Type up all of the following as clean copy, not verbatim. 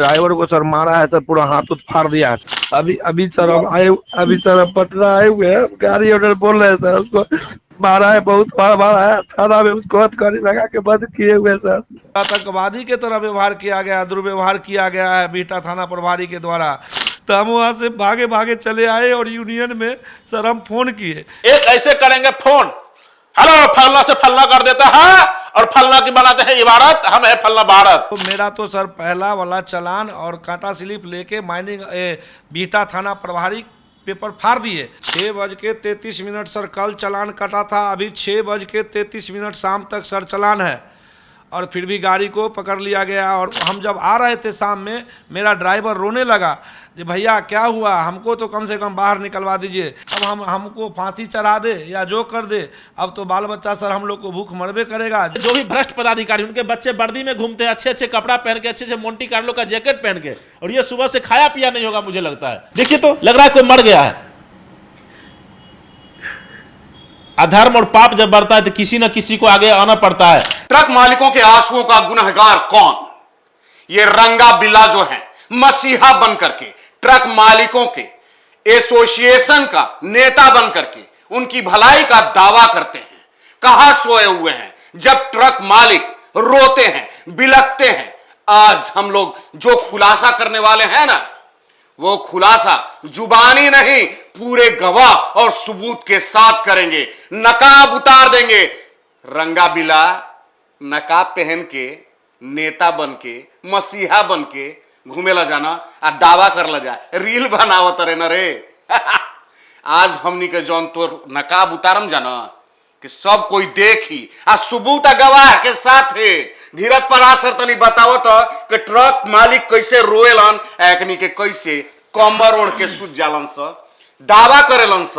Driver को sir मारा है सर, पूरा हाथ उठ फाड़ दिया है। अभी अभी सर हम आए, अभी सर हम पटना आए हुए हैं, गाड़ी ऑर्डर बोल रहे हैं सर, उसको मारा है, बहुत मारा है, थाना में उसको हथकड़ी लगा के बंद किए हुए सर। आतंकवादी के तरह व्यवहार किया गया, दुर्व्यवहार किया गया है बिहटा थाना प्रभारी के द्वारा। तो हम वहाँ से भागे भागे चले आए और यूनियन में सर हम फोन किए, एक ऐसे करेंगे फोन, हेलो फलना से फलना कर देता है और फलना की बनाते हैं इबारत, हम है फलना भारत। तो मेरा तो सर पहला वाला चालान और कांटा स्लिप लेके माइनिंग बिहटा थाना प्रभारी पेपर फाड़ दिए। 6:33 सर कल चालान कटा था, अभी 6:33 शाम तक सर चालान है और फिर भी गाड़ी को पकड़ लिया गया। और हम जब आ रहे थे शाम में, मेरा ड्राइवर रोने लगा कि भैया क्या हुआ, हमको तो कम से कम बाहर निकलवा दीजिए, अब हमको फांसी चढ़ा दे या जो कर दे, अब तो बाल बच्चा सर हम लोग को भूख मरबे करेगा। जो भी भ्रष्ट पदाधिकारी, उनके बच्चे वर्दी में घूमते हैं, अच्छे अच्छे कपड़ा पहन के, अच्छे अच्छे मोंटी कार्लो का जैकेट पहन के, और ये सुबह से खाया पिया नहीं होगा मुझे लगता है। देखिए तो लग रहा है कोई मर गया है। अधर्म और पाप जब बढ़ता है तो किसी न किसी को आगे आना पड़ता है। ट्रक मालिकों के आंसुओं का गुनहगार कौन? ये रंगा बिल्ला जो है, मसीहा बन करके ट्रक मालिकों के एसोसिएशन का नेता बन करके उनकी भलाई का दावा करते हैं। कहां सोए हुए हैं जब ट्रक मालिक रोते हैं, बिलखते हैं? आज हम लोग जो खुलासा करने वाले हैं ना, वो खुलासा जुबानी नहीं, पूरे गवाह और सबूत के साथ करेंगे। नकाब उतार देंगे। रंगा बिला नकाब पहन के, नेता बन के, मसीहा बन के घूमेला जाना आ दावा करला जाए, रील बनावत रे न रे। आज हमनी के जौन तोर नकाब उतारम जाना कि सब कोई देखी आ सबूत गवाह के साथ है। धीरज परासर तनी बतावत कि ट्रक मालिक कैसे रोएलन, एकनी के कैसे कमर ओढ़ के सूत जालन स, दावा करेलन स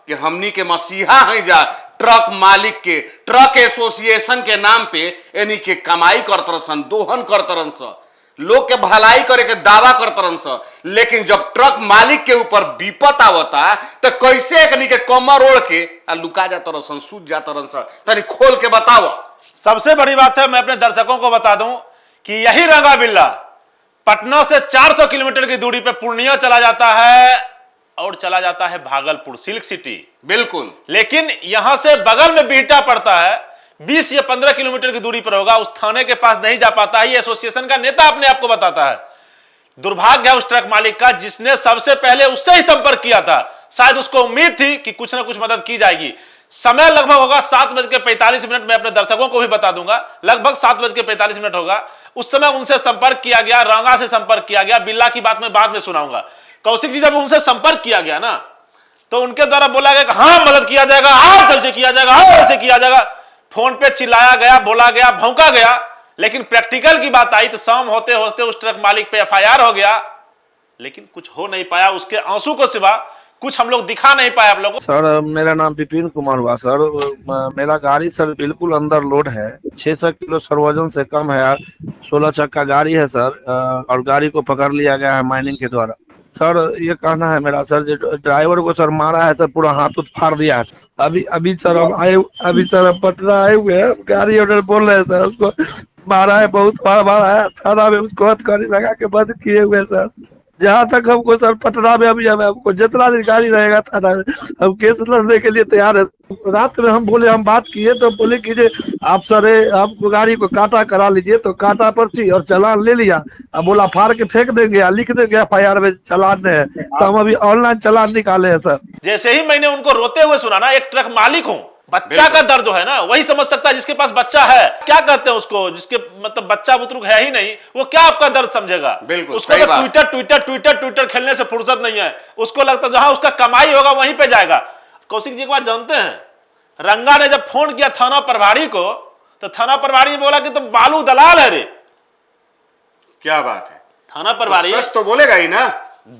कि हमनी के मसीहा हैं। जा ट्रक मालिक के, ट्रक एसोसिएशन के नाम पे यानी के कमाई करतरसन, दोहन करतरन स, लोग के भलाई करे के दावा करतरन स। लेकिन जब ट्रक मालिक के ऊपर विपत आवता तो कैसे एकनी के कमर ओढ़ के लुका जातरसन, सूत जातरन स? तनी खोल के बताओ। सबसे बड़ी बात है, मैं अपने दर्शकों को बता दूं कि यही रंगा बिल्ला पटना से 400 किलोमीटर की दूरी पे पूर्णिया चला जाता है और चला जाता है भागलपुर, सिल्क सिटी। बिल्कुल। लेकिन यहां से बगल में बिहटा पड़ता है, 20 या 15 किलोमीटर की दूरी पर होगा, उस थाने के पास नहीं जा पाता है। ये एसोसिएशन का नेता अपने आप को बताता है। दुर्भाग्य है उस ट्रक मालिक का जिसने सबसे पहले उससे ही संपर्क किया था। शायद उसको उम्मीद थी कि कुछ ना कुछ मदद की जाएगी। समय लगभग होगा 7:45। मैं अपने दर्शकों को भी बता दूंगा, लगभग 7:45 होगा। उस समय उनसे संपर्क किया गया, रंगा से संपर्क किया गया। बिल्ला की बात मैं बाद में सुनाऊंगा। कौशिक जी, जब उनसे संपर्क किया गया ना, तो उनके द्वारा बोला गया कि हाँ मदद किया जाएगा, हाँ कल से किया जाएगा, हाँ ऐसे किया जाएगा। फोन पे चिल्लाया गया, बोला गया, भौंका गया। लेकिन प्रैक्टिकल की बात आई तो शाम होते होते उस ट्रक मालिक पे FIR हो गया, लेकिन कुछ हो नहीं पाया। उसके आंसू को सिवा कुछ हम लोग दिखा नहीं पाए आप लोगों को। सर मेरा नाम विपिन कुमार हुआ सर। मेरा गाड़ी सर बिल्कुल अंदर लोड है, 600 किलो सर वजन से कम है, 16 चक्का गाड़ी है सर। और गाड़ी को पकड़ लिया गया है माइनिंग के द्वारा। सर ये कहना है मेरा सर, जो ड्राइवर को सर मारा है सर, पूरा हाथ उठ फाड़ दिया है। अभी अभी सर हम आए, अभी सर हम पटना आए हुए हैं, गाड़ी ऑर्डर बोल रहे हैं सर, उसको मारा है, बहुत मारा है, थाना में उसको हथकड़ी लगा के बंद किए हुए सर। जहाँ तक हमको सर पटना में अभी हमें हमको जितना दिन गाड़ी रहेगा थाना में हम केस लड़ने के लिए तैयार है। रात में हम बोले, हम बात किए तो बोले कि आप सर आप गाड़ी को काटा करा लीजिए, तो काटा पर्ची और चालान ले लिया। अब बोला फाड़ के फेंक देंगे, लिख देंगे FIR में चालान है। तो हम अभी ऑनलाइन चालान निकाले हैं सर। जैसे ही मैंने उनको रोते हुए सुना ना, एक ट्रक मालिक हूं, बच्चा का दर्द जो है ना वही समझ सकता है जिसके पास बच्चा है। क्या कहते हैं उसको, जिसके मतलब बच्चा बुतरुक है ही नहीं, वो क्या आपका दर्द समझेगा? बिल्कुल, उसको तो ट्विटर खेलने से फुर्सत नहीं है। उसको लगता है जहां उसका कमाई होगा वहीं पे जाएगा। कौशिक जी एक बात जानते हैं, रंगा ने जब फोन किया थाना प्रभारी को, तो थाना प्रभारी ने बोला कि तुम बालू दलाल है रे। क्या बात है? थाना प्रभारी सच तो बोलेगा ही ना।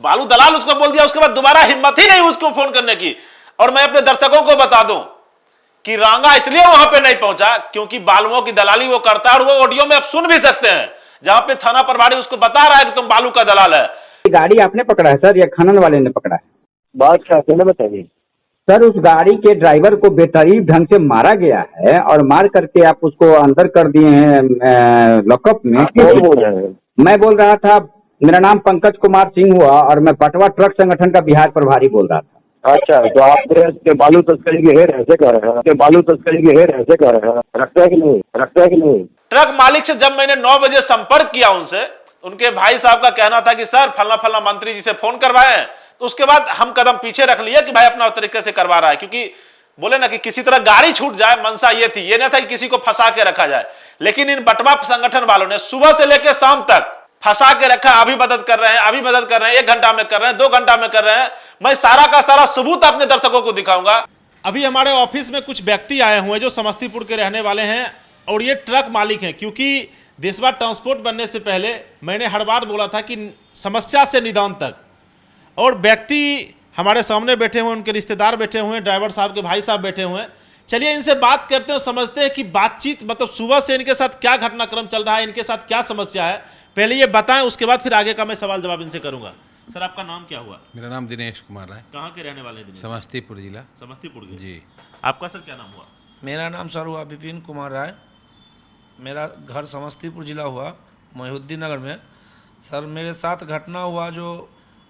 बालू दलाल उसको बोल दिया। उसके बाद दोबारा हिम्मत ही नहीं उसको फोन करने की। और मैं अपने दर्शकों को बता दूं कि रंगा इसलिए वहां पे नहीं पहुंचा क्योंकि बालुओं की दलाली वो करता है। और वो ऑडियो में आप सुन भी सकते हैं जहां पे थाना प्रभारी उसको बता रहा है कि तुम बालू का दलाल है। गाड़ी आपने पकड़ा है सर या खनन वाले ने पकड़ा है? बात क्या है बताइए सर। उस गाड़ी के ड्राइवर को बेतरीफ ढंग से मारा गया है और मार करके आप उसको अंदर कर दिए हैं लॉकअप में। कौन बोल रहे हैं? मैं बोल रहा था मेरा नाम पंकज कुमार सिंह हुआ और मैं बटवा ट्रक संगठन का बिहार प्रभारी बोल रहा था। अच्छा, तो आप के बालू तस्करी की हेर ऐसे कर रहे हैं, के बालू तस्करी की हेर ऐसे कर रहे हैं, रखते हैं कि नहीं, रखते हैं कि नहीं? ट्रक मालिक से जब मैंने 9 बजे संपर्क किया उनसे, उनके भाई साहब का कहना था कि सर फलना फलना मंत्री जी से फोन करवाए हैं। तो उसके बाद हम कदम पीछे रख लिया कि भाई अपना तरीके से करवा रहा है, क्योंकि बोले ना कि किसी तरह गाड़ी छूट जाए, मनसा ये थी, ये ना था कि किसी को फंसा के रखा जाए। लेकिन इन बटवा संगठन वालों ने सुबह से लेकर शाम तक फंसा के रखा। अभी मदद कर रहे हैं, अभी मदद कर रहे हैं, 1 घंटा में कर रहे हैं, 2 घंटा में कर रहे हैं। मैं सारा का सारा सबूत अपने दर्शकों को दिखाऊंगा। अभी हमारे ऑफिस में कुछ व्यक्ति आए हुए हैं जो समस्तीपुर के रहने वाले हैं और ये ट्रक मालिक हैं। क्योंकि देशवा ट्रांसपोर्ट बनने से पहले मैंने हर बार बोला था कि समस्या से निदान तक, और व्यक्ति हमारे सामने बैठे हुए, उनके रिश्तेदार बैठे हुए हैं, ड्राइवर साहब के भाई साहब बैठे हुए हैं। चलिए इनसे बात करते हैं, समझते हैं कि बातचीत मतलब सुबह से इनके साथ क्या घटनाक्रम चल रहा है, इनके साथ क्या समस्या है, पहले ये बताएं, उसके बाद फिर आगे का मैं सवाल जवाब इनसे करूंगा। सर आपका नाम क्या हुआ? मेरा नाम दिनेश कुमार है। कहाँ के रहने वाले हैं? समस्तीपुर जिला। समस्तीपुर के। जी। आपका सर क्या नाम हुआ? मेरा नाम सर हुआ विपिन कुमार राय। मेरा घर समस्तीपुर जिला हुआ, मोहिउद्दीन नगर में। सर मेरे साथ घटना हुआ जो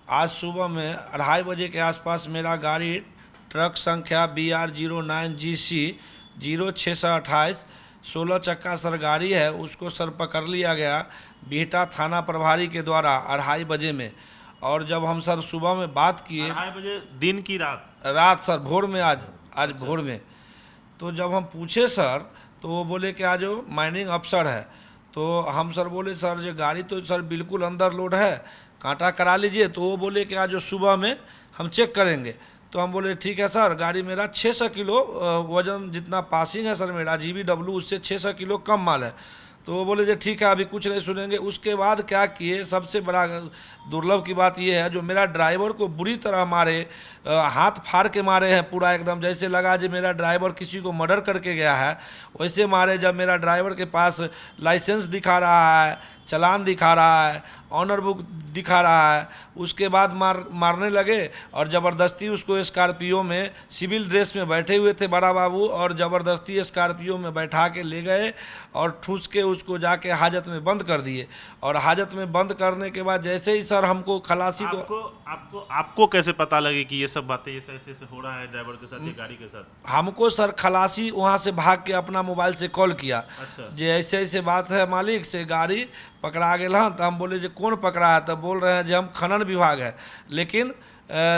आज सुबह में 2:30 बजे के आसपास मेरा गाड़ी ट्रक संख्या BR09GC 06628 16 चक्का सर गाड़ी है, उसको सर पकड़ लिया गया बिहटा थाना प्रभारी के द्वारा 2:30 बजे में। और जब हम सर सुबह में बात किए, 2:30 बजे दिन की रात सर भोर में, आज भोर में, तो जब हम पूछे सर तो वो बोले कि आज माइनिंग अफसर है। तो हम सर बोले सर जो गाड़ी तो सर बिल्कुल अंदर लोड है, कांटा करा लीजिए। तो वो बोले कि आज सुबह में हम चेक करेंगे। तो हम बोले ठीक है सर, गाड़ी मेरा 600 किलो वजन जितना पासिंग है सर मेरा GBW उससे 600 किलो कम माल है। तो वो बोले जो ठीक है अभी कुछ नहीं सुनेंगे। उसके बाद क्या किए, सबसे बड़ा दुर्लभ की बात ये है जो मेरा ड्राइवर को बुरी तरह मारे, हाथ फाड़ के मारे हैं पूरा, एकदम जैसे लगा जो मेरा ड्राइवर किसी को मर्डर करके गया है वैसे मारे। जब मेरा ड्राइवर के पास लाइसेंस दिखा रहा है, चालान दिखा रहा है, ऑनर बुक दिखा रहा है, उसके बाद मारने लगे। और ज़बरदस्ती उसको स्कॉर्पियो में, सिविल ड्रेस में बैठे हुए थे बड़ा बाबू, और ज़बरदस्ती स्कॉर्पियो में बैठा के ले गए और ठूस के उसको जाके हाजत में बंद कर दिए। और हाजत में बंद करने के बाद जैसे ही सर हमको खलासी आपको कैसे पता लगे कि ये सब बातें ऐसे हो रहा है ड्राइवर के साथ, ये गाड़ी के साथ? हमको सर खलासी वहाँ से भाग के अपना मोबाइल से कॉल किया। अच्छा। जो ऐसे ऐसे बात है मालिक से गाड़ी पकड़ा गया हाँ। तो हम बोले जो कौन पकड़ा है? तब बोल रहे हैं जो हम खनन विभाग है। लेकिन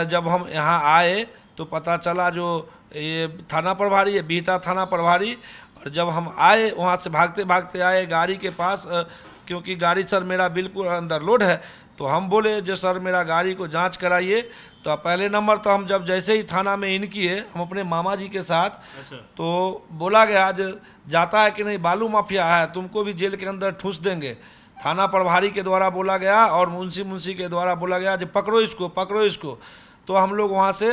जब हम यहाँ आए तो पता चला जो ये थाना प्रभारी है, बिहटा थाना प्रभारी। और जब हम आए वहाँ से भागते भागते आए गाड़ी के पास, क्योंकि गाड़ी सर मेरा बिल्कुल अंदर लोड है। तो हम बोले जो सर मेरा गाड़ी को जांच कराइए। तो पहले नंबर तो हम जब जैसे ही थाना में इन किए हम अपने मामा जी के साथ, अच्छा। तो बोला गया जो जाता है कि नहीं बालू माफिया है, तुमको भी जेल के अंदर ठूस देंगे। थाना प्रभारी के द्वारा बोला गया और मुंशी के द्वारा बोला गया जो पकड़ो इसको, पकड़ो इसको। तो हम लोग वहाँ से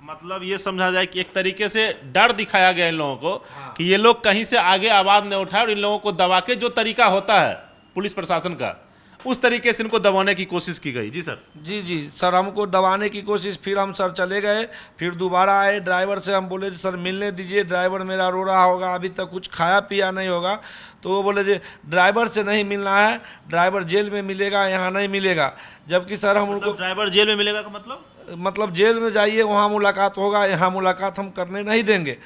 मतलब ये समझा जाए कि एक तरीके से डर दिखाया गया इन लोगों को, हाँ। कि ये लोग कहीं से आगे आवाज न उठाए और इन लोगों को दबा के, जो तरीका होता है पुलिस प्रशासन का, उस तरीके से इनको दबाने की कोशिश की गई। जी सर। जी सर, हमको दबाने की कोशिश। फिर हम सर चले गए, फिर दोबारा आए ड्राइवर से। हम बोले सर मिलने दीजिए, ड्राइवर मेरा रो रहा होगा, अभी तक कुछ खाया पिया नहीं होगा। तो वो बोले जी ड्राइवर से नहीं मिलना है, ड्राइवर जेल में मिलेगा, यहाँ नहीं मिलेगा। जबकि सर हम उनको ड्राइवर जेल में मिलेगा का मतलब जेल में जाइए, वहाँ मुलाकात होगा, यहाँ मुलाकात हम करने नहीं देंगे।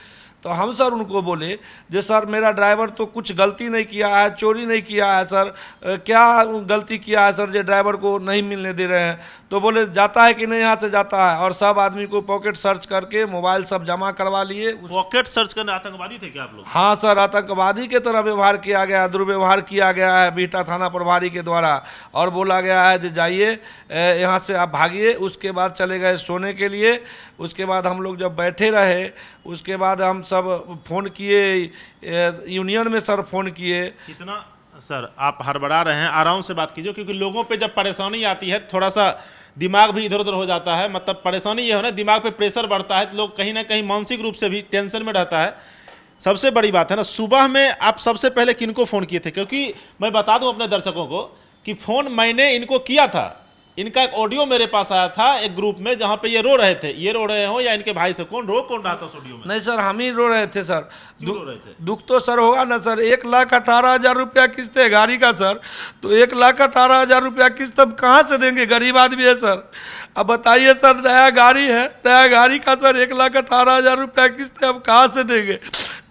तो हम सर उनको बोले जो सर मेरा ड्राइवर तो कुछ गलती नहीं किया है, चोरी नहीं किया है सर, क्या गलती किया है सर जो ड्राइवर को नहीं मिलने दे रहे हैं? तो बोले जाता है कि नहीं, यहाँ से जाता है। और सब आदमी को पॉकेट सर्च करके मोबाइल सब जमा करवा लिए। पॉकेट सर्च करने आतंकवादी थे क्या आप लोग? हाँ सर, आतंकवादी के तरह व्यवहार किया गया, दुर्व्यवहार किया गया है बिहटा थाना प्रभारी के द्वारा। और बोला गया है जो जाइए यहाँ से आप भागिए। उसके बाद चले गए सोने के लिए। उसके बाद हम लोग जब बैठे रहे, उसके बाद हम सब फ़ोन किए, यूनियन में सर फ़ोन किए। कितना सर आप हड़बड़ा रहे हैं, आराम से बात कीजिए, क्योंकि लोगों पे जब परेशानी आती है थोड़ा सा दिमाग भी इधर उधर हो जाता है। मतलब परेशानी ये हो ना, दिमाग पे प्रेशर बढ़ता है तो लोग कहीं ना कहीं मानसिक रूप से भी टेंशन में रहता है। सबसे बड़ी बात है ना, सुबह में आप सबसे पहले किनको फ़ोन किए थे? क्योंकि मैं बता दूं अपने दर्शकों को कि फ़ोन मैंने इनको किया था, इनका एक ऑडियो मेरे पास आया था एक ग्रुप में, जहां पे ये रो रहे थे। ये रो रहे हो या इनके भाई से, कौन रहा था उस ऑडियो में? नहीं सर, हम ही रो रहे थे सर। क्यों रो रहे थे? दुख तो सर होगा ना सर, 1,18,000 रुपया किस्त है गाड़ी का सर, तो 1,18,000 रुपया किस्त अब कहाँ से देंगे? गरीब आदमी है सर। अब बताइए सर, नया गाड़ी है, नया गाड़ी का सर 1,18,000 रुपया किस्त है, अब कहाँ से देंगे?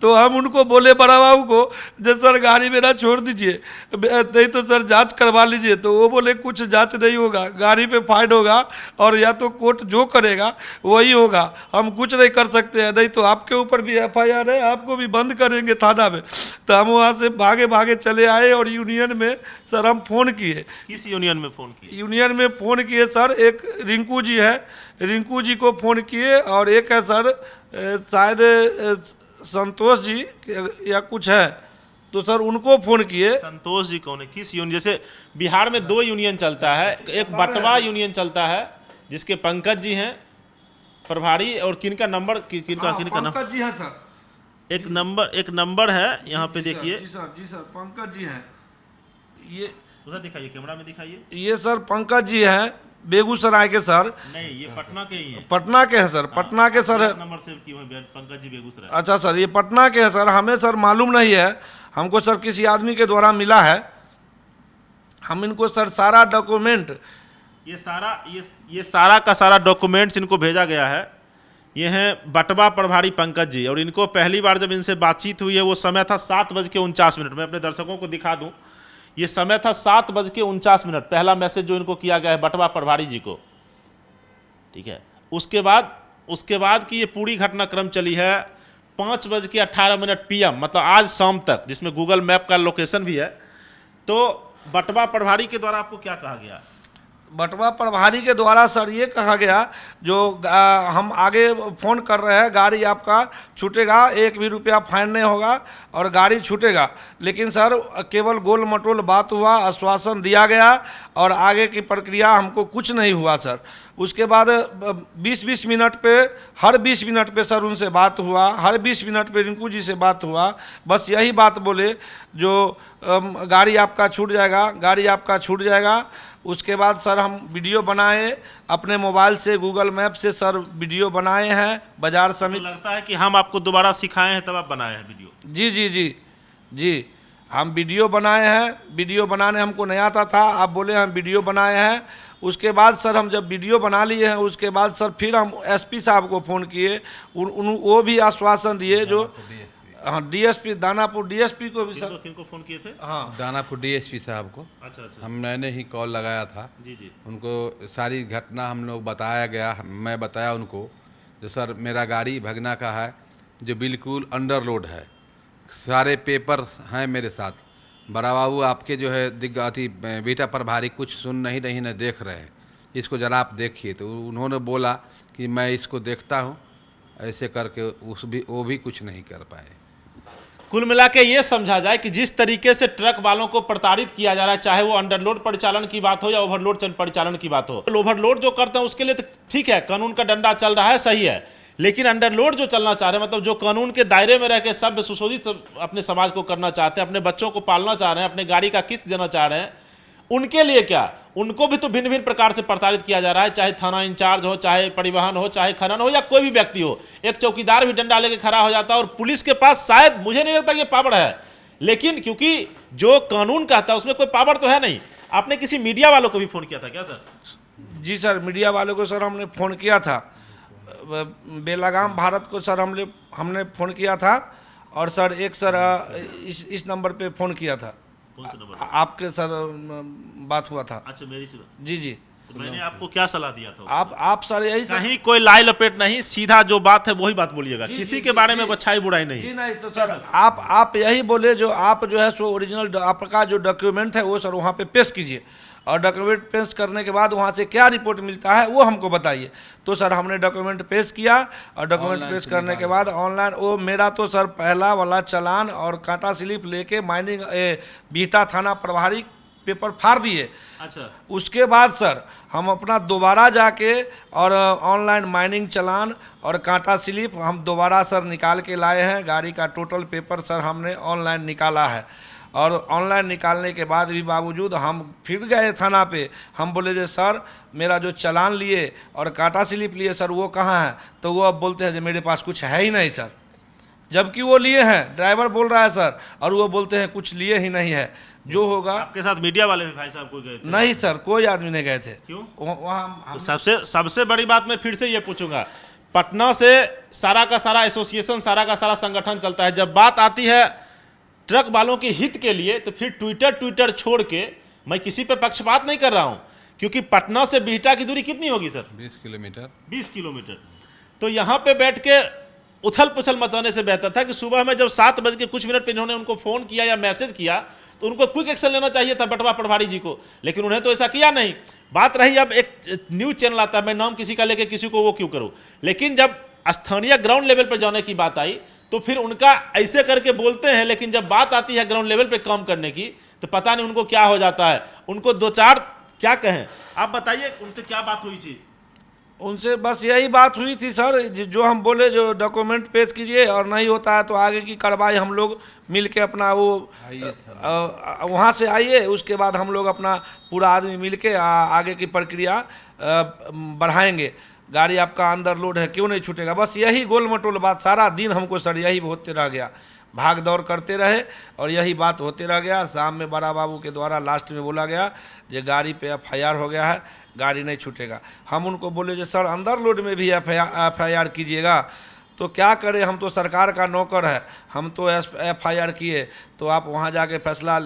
तो हम उनको बोले बड़ा बाबू को, जो सर गाड़ी मेरा छोड़ दीजिए, नहीं तो सर जांच करवा लीजिए। तो वो बोले कुछ जांच नहीं होगा, गाड़ी पे फाइन होगा और या तो कोर्ट जो करेगा वही होगा, हम कुछ नहीं कर सकते हैं, नहीं तो आपके ऊपर भी FIR है, आपको भी बंद करेंगे थाना में। तो हम वहाँ से भागे भागे चले आए और यूनियन में सर हम फ़ोन किए। किस यूनियन में फोन किए? यूनियन में फ़ोन किए सर, एक रिंकू जी है, रिंकू जी को फ़ोन किए, और एक है सर शायद संतोष जी या कुछ है, तो सर उनको फ़ोन किए। संतोष जी कौन है? किस यूनियन? जैसे बिहार में 2 यूनियन चलता है, एक बटवा यूनियन चलता है जिसके पंकज जी हैं प्रभारी, और किनका नंबर किनका नंबर? पंकज जी हैं सर, एक नंबर है यहाँ पे देखिए। जी सर पंकज जी हैं, ये उधर दिखाइए, कैमरा में दिखाइए। ये सर पंकज जी हैं बेगूसराय के सर। नहीं, ये पटना के ही हैं। पटना के हैं सर, पटना के सर है। नंबर सेव किए हुए पंकज जी बेगूसराय। अच्छा सर, ये पटना के हैं सर, हमें सर मालूम नहीं है, हमको सर किसी आदमी के द्वारा मिला है। हम इनको सर सारा डॉक्यूमेंट, ये सारा का सारा डॉक्यूमेंट्स इनको भेजा गया है। ये हैं बटवा प्रभारी पंकज जी, और इनको पहली बार जब इनसे बातचीत हुई है वो समय था 7:49। मैं अपने दर्शकों को दिखा दूं, ये समय था 7:49। पहला मैसेज जो इनको किया गया है बटवा प्रभारी जी को, ठीक है। उसके बाद की ये पूरी घटनाक्रम चली है 5:18 PM, मतलब आज शाम तक, जिसमें गूगल मैप का लोकेशन भी है। तो बटवा प्रभारी के द्वारा आपको क्या कहा गया? बटवा प्रभारी के द्वारा सर ये कहा गया, जो हम आगे फ़ोन कर रहे हैं, गाड़ी आपका छूटेगा, 1 भी रुपया फाइन नहीं होगा और गाड़ी छूटेगा। लेकिन सर केवल गोल मटोल बात हुआ, आश्वासन दिया गया और आगे की प्रक्रिया हमको कुछ नहीं हुआ सर। उसके बाद 20-20 मिनट पे, हर 20 मिनट पे सर उनसे बात हुआ, हर 20 मिनट पे रिंकू जी से बात हुआ। बस यही बात बोले, जो गाड़ी आपका छूट जाएगा, गाड़ी आपका छूट जाएगा। उसके बाद सर हम वीडियो बनाए अपने मोबाइल से, गूगल मैप से सर वीडियो बनाए हैं बाजार समिति। तो लगता है कि हम आपको दोबारा सिखाए हैं तब आप बनाए हैं वीडियो? जी जी जी जी, हम वीडियो बनाए हैं। वीडियो बनाने हमको नहीं आता था, आप बोले हम वीडियो बनाए हैं। उसके बाद सर हम जब वीडियो बना लिए हैं, उसके बाद सर फिर हम SP साहब को फ़ोन किए, वो भी आश्वासन दिए, जो हाँ DSP दानापुर DSP को भी सर। किनको फ़ोन किए थे? हाँ दानापुर DSP साहब को। अच्छा। मैंने ही कॉल लगाया था। जी। उनको सारी घटना हम लोग बताया गया, मैं बताया उनको, जो सर मेरा गाड़ी भगना का है, जो बिल्कुल अंडर लोड है, सारे पेपर हैं मेरे साथ। बड़ा बाबू आपके जो है बेटा प्रभारी कुछ सुन नहीं रही न देख रहे हैं, इसको ज़रा आप देखिए। तो उन्होंने बोला कि मैं इसको देखता हूँ, ऐसे करके वो भी कुछ नहीं कर पाए। कुल मिला के ये समझा जाए कि जिस तरीके से ट्रक वालों को प्रताड़ित किया जा रहा है, चाहे वो अंडरलोड परिचालन की बात हो या ओवरलोड परिचालन की बात हो। ओवरलोड जो करते हैं उसके लिए तो ठीक है, कानून का डंडा चल रहा है, सही है। लेकिन अंडरलोड जो चलना चाह रहे हैं, मतलब जो कानून के दायरे में रह के सभ्य सुशोभित अपने समाज को करना चाहते हैं, अपने बच्चों को पालना चाह रहे हैं, अपने गाड़ी का किस्त देना चाह रहे हैं, उनके लिए क्या, उनको भी तो भिन्न भिन्न प्रकार से प्रताड़ित किया जा रहा है। चाहे थाना इंचार्ज हो, चाहे परिवहन हो, चाहे खनन हो, या कोई भी व्यक्ति हो। एक चौकीदार भी डंडा लेके खड़ा हो जाता है, और पुलिस के पास शायद मुझे नहीं लगता ये पावर है, लेकिन क्योंकि जो कानून कहता है उसमें कोई पावर तो है नहीं। आपने किसी मीडिया वालों को भी फोन किया था क्या सर? जी सर, मीडिया वालों को सर हमने फ़ोन किया था, बेलगाम भारत को सर हमने फ़ोन किया था, और सर एक सर इस नंबर पे फ़ोन किया था। कौन सा नंबर? आपके सर बात हुआ था। अच्छा, मेरी से? जी जी। तो मैंने आपको क्या सलाह दिया था? आप सर यही सर, कहीं कोई लाई लपेट नहीं, सीधा जो बात है वही बात बोलिएगा, किसी के बारे में अच्छाई बुराई नहीं। जी नहीं, तो सर आप यही बोले, जो आप जो है सो ओरिजिनल आपका जो डॉक्यूमेंट है वो सर वहाँ पे पेश कीजिए, और डॉक्यूमेंट पेश करने के बाद वहाँ से क्या रिपोर्ट मिलता है वो हमको बताइए। तो सर हमने डॉक्यूमेंट पेश किया, और डॉक्यूमेंट पेश करने के बाद ऑनलाइन वो मेरा तो सर पहला वाला चालान और कांटा स्लिप लेके माइनिंग बीटा थाना प्रभारी पेपर फाड़ दिए। अच्छा। उसके बाद सर हम अपना दोबारा जाके और ऑनलाइन माइनिंग चालान और कांटा स्लिप हम दोबारा सर निकाल के लाए हैं। गाड़ी का टोटल पेपर सर हमने ऑनलाइन निकाला है, और ऑनलाइन निकालने के बाद भी बावजूद हम फिर गए थाना पे। हम बोले जे सर मेरा जो चालान लिए और काटा स्लिप लिए सर वो कहाँ है, तो वो अब बोलते हैं जो मेरे पास कुछ है ही नहीं सर, जबकि वो लिए हैं। ड्राइवर बोल रहा है सर, और वो बोलते हैं कुछ लिए ही नहीं है। जो होगा आपके साथ मीडिया वाले भी भाई साहब को गए थे? नहीं सर, कोई आदमी नहीं गए थे। क्यों? वहाँ तो सबसे बड़ी बात मैं फिर से ये पूछूंगा, पटना से सारा का सारा एसोसिएशन, सारा का सारा संगठन चलता है। जब बात आती है ट्रक वालों के हित के लिए तो फिर ट्विटर छोड़ के, मैं किसी पे पक्षपात नहीं कर रहा हूं, क्योंकि पटना से बिहटा की दूरी कितनी होगी सर? 20 किलोमीटर। 20 किलोमीटर। तो यहाँ पे बैठ के उथल पुथल मचाने से बेहतर था कि सुबह में जब 7 बज के कुछ मिनट पे इन्होंने उनको फ़ोन किया या मैसेज किया तो उनको क्विक एक्शन लेना चाहिए था बटवा पटवारी जी को, लेकिन उन्हें तो ऐसा किया नहीं। बात रही अब एक न्यूज़ चैनल आता है, मैं नाम किसी का लेके किसी को वो क्यों करूँ, लेकिन जब स्थानीय ग्राउंड लेवल पर जाने की बात आई तो फिर उनका ऐसे करके बोलते हैं, लेकिन जब बात आती है ग्राउंड लेवल पे काम करने की तो पता नहीं उनको क्या हो जाता है। उनको 2-4 क्या कहें, आप बताइए उनसे क्या बात हुई थी? उनसे बस यही बात हुई थी सर, जो हम बोले जो डॉक्यूमेंट पेश कीजिए और नहीं होता है तो आगे की कार्रवाई हम लोग मिल के अपना वो वहाँ से आइए, उसके बाद हम लोग अपना पूरा आदमी मिल के आगे की प्रक्रिया बढ़ाएंगे। गाड़ी आपका अंदर लोड है, क्यों नहीं छूटेगा। बस यही गोल मटोल बात सारा दिन हमको सर यही होते रह गया, भाग दौड़ करते रहे और यही बात होते रह गया। शाम में बड़ा बाबू के द्वारा लास्ट में बोला गया कि गाड़ी पे FIR हो गया है, गाड़ी नहीं छूटेगा। हम उनको बोले जो सर अंदर लोड में भी FIR कीजिएगा, तो क्या करें, हम तो सरकार का नौकर है, हम तो FIR किए तो आप वहाँ जाके फैसला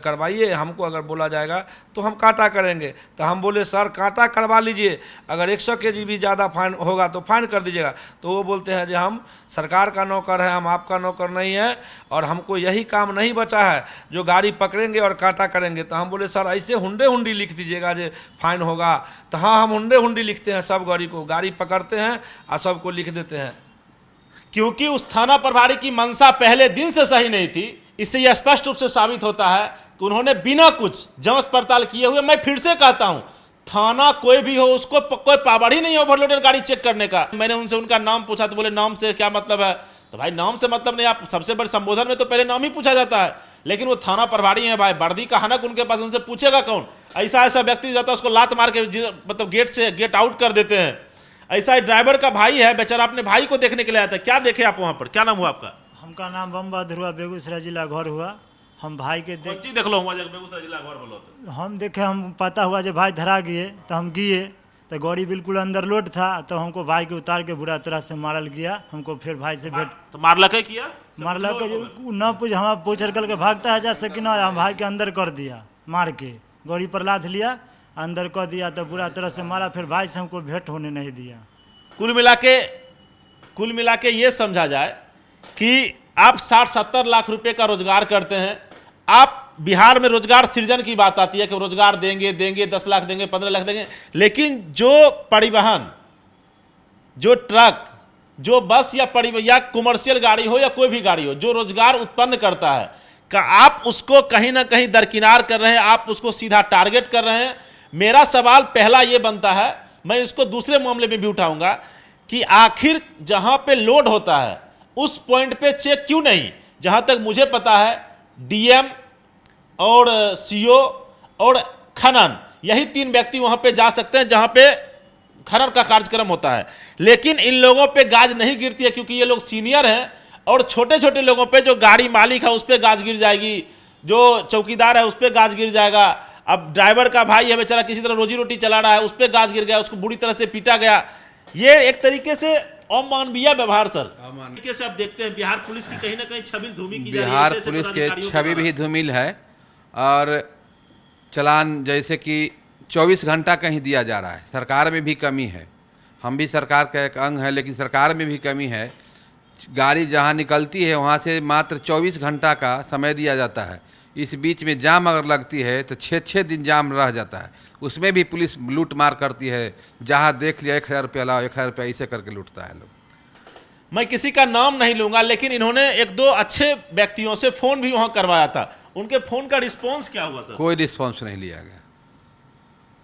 करवाइए, हमको अगर बोला जाएगा तो हम काटा करेंगे। तो हम बोले सर काटा करवा लीजिए, अगर 100 kg भी ज़्यादा फाइन होगा तो फाइन कर दीजिएगा। तो वो बोलते हैं जो हम सरकार का नौकर है, हम आपका नौकर नहीं है और हमको यही काम नहीं बचा है जो गाड़ी पकड़ेंगे और काटा करेंगे। तो हम बोले सर ऐसे हुंडी लिख दीजिएगा जो फाइन होगा। तो हाँ, हम हुंडी लिखते हैं सब गाड़ी को, गाड़ी पकड़ते हैं और सबको लिख देते हैं। क्योंकि उस थाना प्रभारी की मंशा पहले दिन से सही नहीं थी। इससे यह स्पष्ट रूप से साबित होता है कि उन्होंने बिना कुछ जांच पड़ताल किए हुए, मैं फिर से कहता हूं, थाना कोई भी हो उसको कोई पावर ही नहीं है ओवरलोडेड गाड़ी चेक करने का। मैंने उनसे उनका नाम पूछा तो बोले नाम से क्या मतलब है, तो भाई नाम से मतलब नहीं, आप सबसे बड़े संबोधन में तो पहले नाम ही पूछा जाता है। लेकिन वो थाना प्रभारी है भाई, वर्दी का हनक उनके पास, उनसे पूछेगा कौन? ऐसा व्यक्ति जाता है उसको लात मार के मतलब गेट आउट कर देते हैं। ऐसा ही ड्राइवर का भाई है बेचारा, अपने भाई को देखने के लिए आया था। क्या देखे आप वहाँ पर? क्या नाम हुआ आपका? हमका नाम बम्बादुर हुआ, बेगूसराय जिला घर हुआ। हम भाई के देख लो बेगूसराय जिला घर बोलो तो हम देखे, हम पता हुआ जब भाई धरा गए तो हम गए तो गाड़ी बिल्कुल अंदर लोड था, तो हमको भाई के उतार के बुरा तरह से मारल गया। हमको फिर भाई से भेंट तो मारलके किया, मारलके न पूछ, हम पूछ करके भागता है जैसे कि ना, हम भाई के अंदर कर दिया, मार के गाड़ी पर लाद लिया, अंदर कर दिया तो बुरा तरह से मारा। फिर भाई से हमको भेंट होने नहीं दिया। कुल मिला के ये समझा जाए कि आप 60-70 लाख रुपए का रोजगार करते हैं। आप बिहार में रोजगार सृजन की बात आती है कि रोजगार देंगे 10 लाख देंगे, 15 लाख देंगे, लेकिन जो परिवहन, जो ट्रक, जो बस या कमर्शियल गाड़ी हो या कोई भी गाड़ी हो, जो रोजगार उत्पन्न करता है, का आप उसको कहीं ना कहीं दरकिनार कर रहे हैं, आप उसको सीधा टारगेट कर रहे हैं। मेरा सवाल पहला ये बनता है, मैं इसको दूसरे मामले में भी उठाऊंगा, कि आखिर जहां पे लोड होता है उस पॉइंट पे चेक क्यों नहीं? जहां तक मुझे पता है DM और CO और खनन, यही 3 व्यक्ति वहां पे जा सकते हैं जहां पे खनन का कार्यक्रम होता है, लेकिन इन लोगों पे गाज नहीं गिरती है क्योंकि ये लोग सीनियर हैं। और छोटे छोटे लोगों पे, जो गाड़ी मालिक है उस पर गाज गिर जाएगी, जो चौकीदार है उस पर गाज गिर जाएगा। अब ड्राइवर का भाई है बेचारा, किसी तरह रोजी रोटी चला रहा है, उस पर गाज गिर गया, उसको बुरी तरह से पीटा गया। ये एक तरीके से अमानवीय व्यवहार सर। तरीके से आप देखते हैं बिहार पुलिस की कहीं ना कहीं छबील धूमिल की जा रही है। बिहार पुलिस के छवि भी धूमिल है और चालान जैसे कि 24 घंटा कहीं दिया जा रहा है। सरकार में भी कमी है, हम भी सरकार का एक अंग है, लेकिन सरकार में भी कमी है। गाड़ी जहाँ निकलती है वहाँ से मात्र 24 घंटा का समय दिया जाता है। इस बीच में जाम अगर लगती है तो 6 दिन जाम रह जाता है, उसमें भी पुलिस लूट मार करती है। जहाँ देख लिया 1000 रुपया लाओ, 1000 रुपया ऐसे करके लूटता है लोग। मैं किसी का नाम नहीं लूंगा, लेकिन इन्होंने 1-2 अच्छे व्यक्तियों से फ़ोन भी वहाँ करवाया था। उनके फ़ोन का रिस्पॉन्स क्या हुआ सर? कोई रिस्पॉन्स नहीं लिया गया,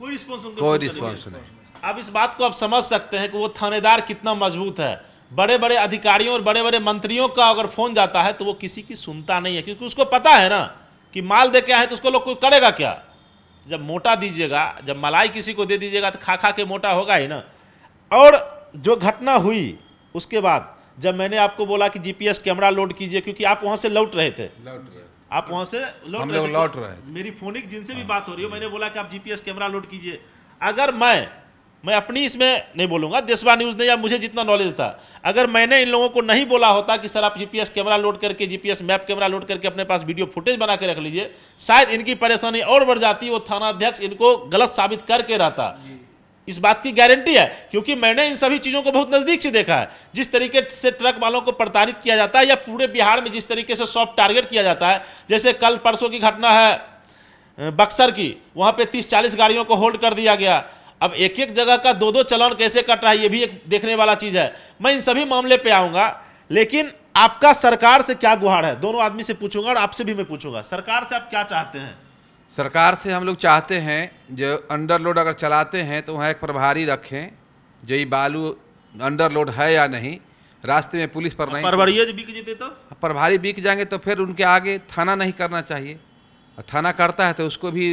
कोई रिस्पॉन्स कोई रिस्पॉन्स नहीं। आप इस बात को आप समझ सकते हैं कि वो थानेदार कितना मजबूत है। बड़े बड़े अधिकारियों और बड़े बड़े मंत्रियों का अगर फोन जाता है तो वो किसी की सुनता नहीं है, क्योंकि उसको पता है ना कि माल दे के आए तो उसको लोग कोई करेगा क्या। जब मोटा दीजिएगा, जब मलाई किसी को दे दीजिएगा तो खा खा के मोटा होगा ही ना। और जो घटना हुई उसके बाद जब मैंने आपको बोला कि जीपीएस कैमरा लोड कीजिए, क्योंकि आप वहां से लौट रहे थे, आप वहां से हम लोग लौट रहे थे, मेरी फोनिक जिनसे भी बात हो रही हो, मैंने बोला कि आप जीपीएस कैमरा लोड कीजिए। अगर मैं अपनी इसमें नहीं बोलूंगा, देशवा न्यूज़ ने या मुझे जितना नॉलेज था, अगर मैंने इन लोगों को नहीं बोला होता कि सर आप जीपीएस कैमरा लोड करके, जीपीएस मैप कैमरा लोड करके अपने पास वीडियो फुटेज बना के रख लीजिए, शायद इनकी परेशानी और बढ़ जाती। वो थाना अध्यक्ष इनको गलत साबित करके रहता, इस बात की गारंटी है, क्योंकि मैंने इन सभी चीज़ों को बहुत नज़दीक से देखा है। जिस तरीके से ट्रक वालों को प्रताड़ित किया जाता है, या पूरे बिहार में जिस तरीके से सॉफ्ट टारगेट किया जाता है, जैसे कल परसों की घटना है बक्सर की, वहाँ पे 30-40 गाड़ियों को होल्ड कर दिया गया। अब एक एक जगह का 2-2 चालान कैसे कट रहा है, ये भी एक देखने वाला चीज़ है। मैं इन सभी मामले पे आऊँगा, लेकिन आपका सरकार से क्या गुहार है, दोनों आदमी से पूछूंगा और आपसे भी मैं पूछूंगा, सरकार से आप क्या चाहते हैं? सरकार से हम लोग चाहते हैं जो अंडरलोड अगर चलाते हैं तो वहाँ एक प्रभारी रखें, जो ये बालू अंडरलोड है या नहीं, रास्ते में पुलिस पर नहीं, परवरिये जो बिक जेते तो प्रभारी बिक जाएंगे तो फिर उनके आगे थाना नहीं करना चाहिए। थाना करता है तो उसको भी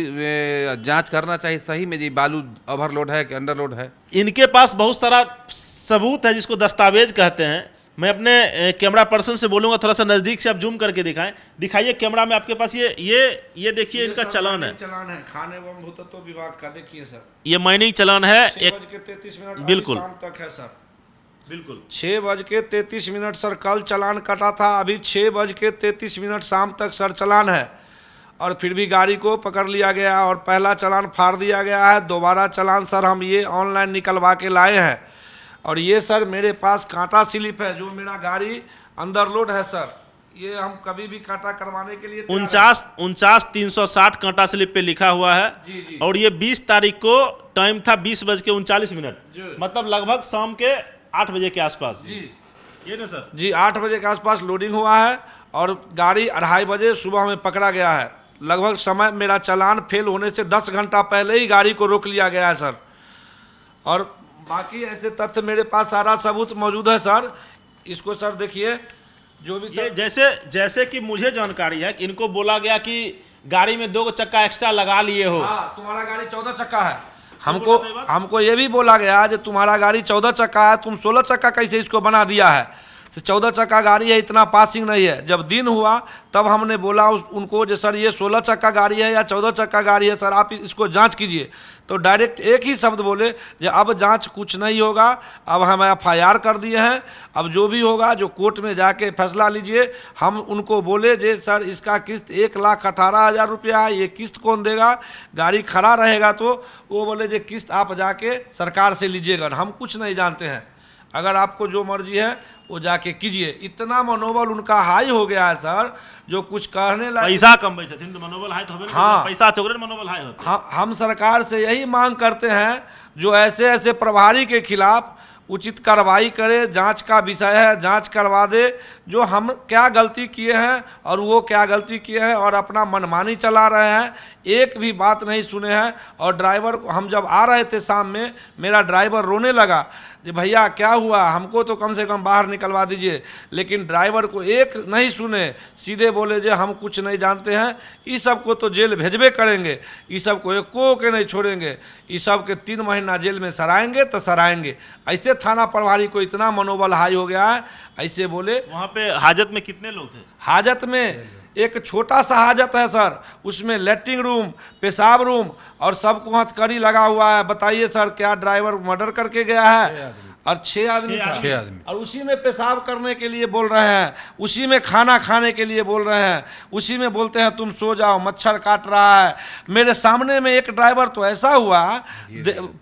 जांच करना चाहिए सही में जी बालू ओवरलोड है कि अंडरलोड है। इनके पास बहुत सारा सबूत है जिसको दस्तावेज कहते हैं। मैं अपने कैमरा पर्सन से बोलूंगा थोड़ा सा नज़दीक से आप जूम करके दिखाइए कैमरा में आपके पास ये देखिए इनका चालान है, चालान है खाने एवं भूतत्व विभाग का। देखिए सर, ये माइनिंग चालान है। 6:33 बिल्कुल शाम तक है सर, बिल्कुल 6:33 सर कल चालान कटा था, अभी 6:33 शाम तक सर चालान है, और फिर भी गाड़ी को पकड़ लिया गया और पहला चालान फाड़ दिया गया है। दोबारा चालान सर हम ये ऑनलाइन निकलवा के लाए हैं, और ये सर मेरे पास कांटा स्लिप है जो मेरा गाड़ी अंदर लोड है सर, ये हम कभी भी कांटा करवाने के लिए 49,360 कांटा स्लिप पे लिखा हुआ है। जी। और ये 20 तारीख को टाइम था 20:39, मतलब लगभग शाम के 8 बजे के आसपास जी, ये ना सर जी 8 बजे के आसपास लोडिंग हुआ है, और गाड़ी 2:30 बजे सुबह में पकड़ा गया है। लगभग समय मेरा चालान फेल होने से 10 घंटा पहले ही गाड़ी को रोक लिया गया है सर, और बाकी ऐसे तथ्य मेरे पास सारा सबूत मौजूद है सर। इसको सर देखिए जो भी ये जैसे कि मुझे जानकारी है कि इनको बोला गया कि गाड़ी में 2 चक्का एक्स्ट्रा लगा लिए हो। हाँ, तुम्हारा गाड़ी 14 चक्का है। हमको ये भी बोला गया कि तुम्हारा गाड़ी 14 चक्का है, तुम 16 चक्का कैसे इसको बना दिया है, 14 चक्का गाड़ी है, इतना पासिंग नहीं है। जब दिन हुआ तब हमने बोला उनको जो सर ये 16 चक्का गाड़ी है या 14 चक्का गाड़ी है सर, आप इसको जांच कीजिए। तो डायरेक्ट एक ही शब्द बोले जो अब जांच कुछ नहीं होगा, अब हम FIR कर दिए हैं, अब जो भी होगा जो कोर्ट में जाके फैसला लीजिए। हम उनको बोले जे सर इसका किस्त 1,18,000 रुपया है, ये किस्त कौन देगा, गाड़ी खड़ा रहेगा तो वो बोले जे किस्त आप जाके सरकार से लीजिएगा, हम कुछ नहीं जानते हैं, अगर आपको जो मर्जी है वो जाके कीजिए। इतना मनोबल उनका हाई हो गया है सर, जो कुछ कहने लगे पैसा कम बचे थे तो मनोबल हाई तो होबे ना, हाँ। पैसा चोकरे मनोबल हाई होता। हम सरकार से यही मांग करते हैं जो ऐसे ऐसे प्रभारी के खिलाफ उचित कार्रवाई करे, जांच का विषय है, जांच करवा दे जो हम क्या गलती किए हैं और वो क्या गलती किए हैं, और अपना मनमानी चला रहे हैं, एक भी बात नहीं सुने हैं। और ड्राइवर को हम जब आ रहे थे शाम में, मेरा ड्राइवर रोने लगा कि भैया क्या हुआ, हमको तो कम से कम बाहर निकलवा दीजिए, लेकिन ड्राइवर को एक नहीं सुने, सीधे बोले जे हम कुछ नहीं जानते हैं, इस सब को तो जेल भेजबे करेंगे, इस सब को एको के नहीं छोड़ेंगे, इस सब के 3 महीना जेल में सराएंगे तो सराएंगे। ऐसे थाना प्रभारी को इतना मनोबल हाई हो गया है, ऐसे बोले। वहाँ पे हाजत में कितने लोग थे? हाजत में एक छोटा सा हाजत है सर, उसमें लेटरिन रूम, पेशाब रूम और सबको हथकड़ी लगा हुआ है। बताइए सर क्या ड्राइवर मर्डर करके गया है? और 6 आदमी था, 6 आदमी, और उसी में पेशाब करने के लिए बोल रहे हैं, उसी में खाना खाने के लिए बोल रहे हैं, उसी में बोलते हैं तुम सो जाओ, मच्छर काट रहा है। मेरे सामने में एक ड्राइवर तो ऐसा हुआ,